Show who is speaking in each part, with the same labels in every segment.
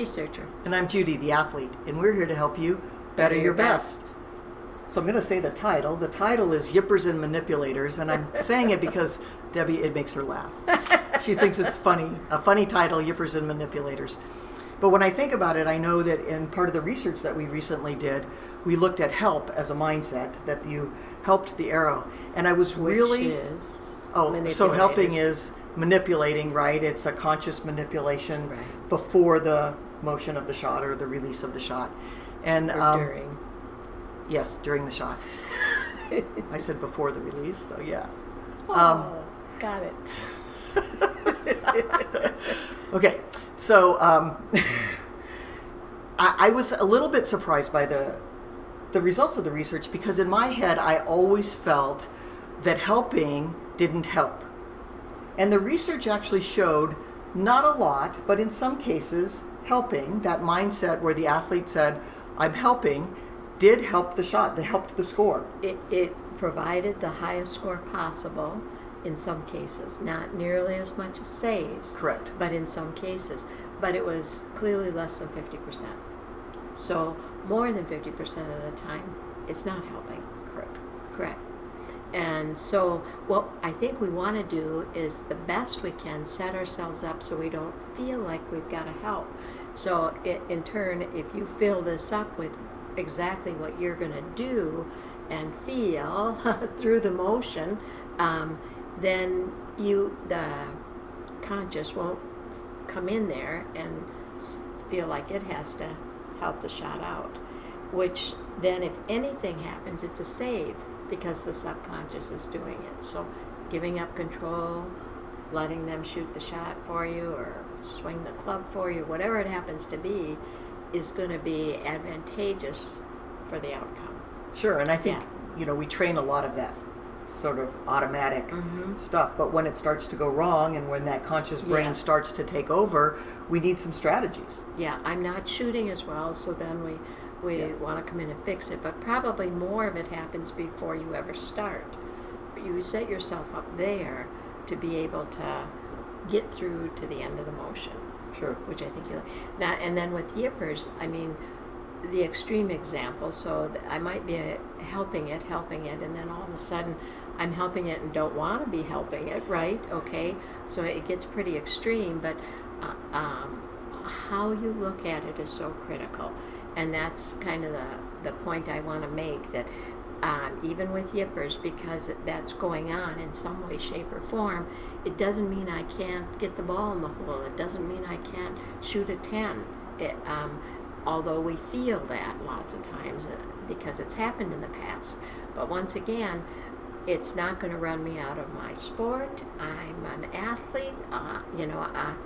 Speaker 1: researcher.
Speaker 2: And I'm Judy, the athlete, and we're here to help you better your best. So I'm going to say the title. The title is Yipers and Manipulators, and I'm saying it because Debbie, it makes her laugh. She thinks it's funny, a funny title, Yipers and Manipulators. But when I think about it, I know that in part of the research that we recently did, we looked at help as a mindset, that you helped the arrow. And I was really...
Speaker 1: Which is
Speaker 2: so helping is manipulating, right? It's a conscious manipulation before the motion of the shot or the release of the shot. And
Speaker 1: during.
Speaker 2: Yes, during the shot. I said before the release, so yeah.
Speaker 1: Got it.
Speaker 2: Okay, so I was a little bit surprised by the results of the research, because in my head I always felt that helping didn't help. And the research actually showed not a lot, but in some cases, helping, that mindset where the athlete said, I'm helping, did help the shot, they helped the score.
Speaker 1: It provided the highest score possible in some cases, not nearly as much as saves.
Speaker 2: Correct.
Speaker 1: But in some cases. But it was clearly less than 50%. So more than 50% of the time, it's not helping. Correct. And so what I think we want to do is the best we can set ourselves up so we don't feel like we've got to help. So in turn, if you fill this up with exactly what you're going to do and feel through the motion, then the conscious won't come in there and feel like it has to help the shot out, which then if anything happens, it's a save because the subconscious is doing it. So giving up control, letting them shoot the shot for you or swing the club for you, whatever it happens to be, is going to be advantageous for the outcome.
Speaker 2: Sure, and I think, we train a lot of that sort of automatic stuff, but when it starts to go wrong and when that conscious brain starts to take over, we need some strategies.
Speaker 1: Yeah, I'm not shooting as well, so then we want to come in and fix it, but probably more of it happens before you ever start. You set yourself up there to be able to get through to the end of the motion.
Speaker 2: Sure.
Speaker 1: Which I think you like. Now, and then with yippers, I mean, the extreme example, so I might be helping it, and then all of a sudden I'm helping it and don't want to be helping it, right? Okay, so it gets pretty extreme, but how you look at it is so critical. And that's kind of the point I want to make, that even with yippers, because that's going on in some way, shape, or form, it doesn't mean I can't get the ball in the hole. It doesn't mean I can't shoot a 10. Although we feel that lots of times because it's happened in the past. But once again, it's not going to run me out of my sport. I'm an athlete.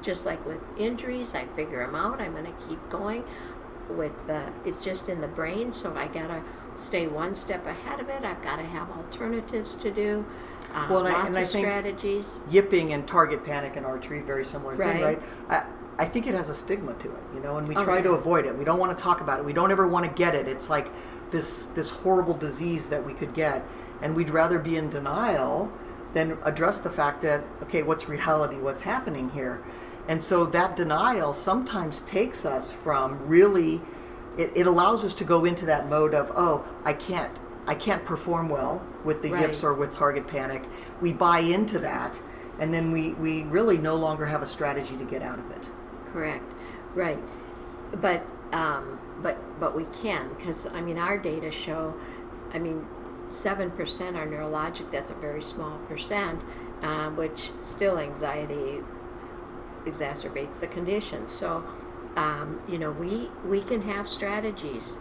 Speaker 1: Just like with injuries, I figure them out. I'm going to keep going. It's just in the brain, so I got to stay one step ahead of it. I've got to have alternatives to do. Lots of strategies.
Speaker 2: Yipping and target panic in archery, very similar thing, right? I think it has a stigma to it, and we try to avoid it. We don't want to talk about it. We don't ever want to get it. It's like this horrible disease that we could get, and we'd rather be in denial than address the fact that, okay, what's reality? What's happening here? And so that denial sometimes takes us from really, it allows us to go into that mode of, I can't perform well with the yips or with target panic. We buy into that, and then we really no longer have a strategy to get out of it.
Speaker 1: Correct, right. But we can, because our data show, 7% are neurologic. That's a very small percent, which still anxiety exacerbates the condition. So, we can have strategies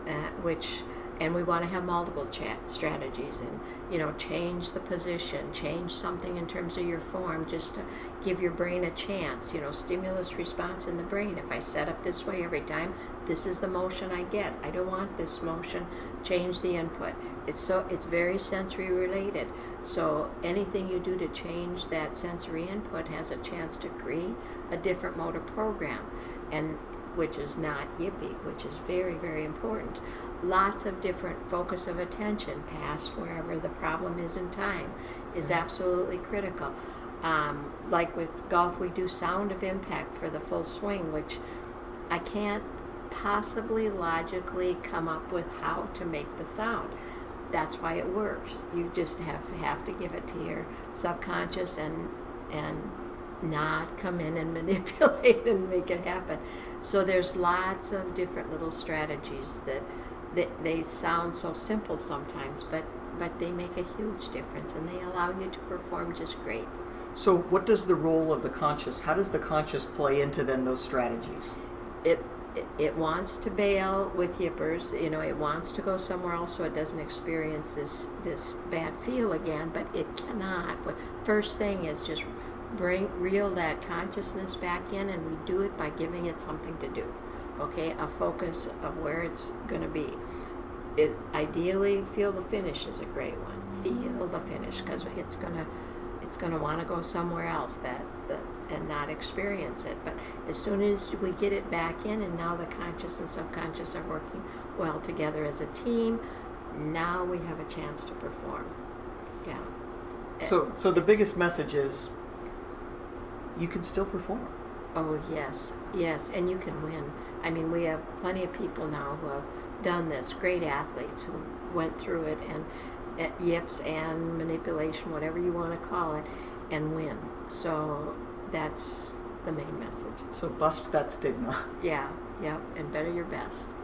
Speaker 1: and we want to have multiple strategies, and change the position, change something in terms of your form, just to give your brain a chance. Stimulus response in the brain. If I set up this way every time, this is the motion I get. I don't want this motion. Change the input. It's very sensory related. So anything you do to change that sensory input has a chance to create a different motor program, and which is not yippy, which is very, very important. Lots of different focus of attention past wherever the problem is in time is absolutely critical. Like with golf, we do sound of impact for the full swing, which I can't possibly logically come up with how to make the sound. That's why it works. You just have to give it to your subconscious and not come in and manipulate and make it happen. So there's lots of different little strategies that they sound so simple sometimes, but they make a huge difference, and they allow you to perform just great.
Speaker 2: So what does the role of the conscious, how does the conscious play into then those strategies?
Speaker 1: It wants to bail with yippers. It wants to go somewhere else so it doesn't experience this bad feel again, but it cannot. But first thing is just reel that consciousness back in, and we do it by giving it something to do. Okay, a focus of where it's going to be. Ideally, feel the finish is a great one. Feel the finish, because it's going to want to go somewhere else and not experience it. But as soon as we get it back in, and now the conscious and subconscious are working well together as a team, now we have a chance to perform. Yeah.
Speaker 2: So the biggest message is you can still perform.
Speaker 1: Oh, yes, and you can win. I mean, we have plenty of people now who have done this, great athletes who went through it, and yips and manipulation, whatever you want to call it, and win. So that's the main message.
Speaker 2: So bust that stigma.
Speaker 1: Yeah, and better your best.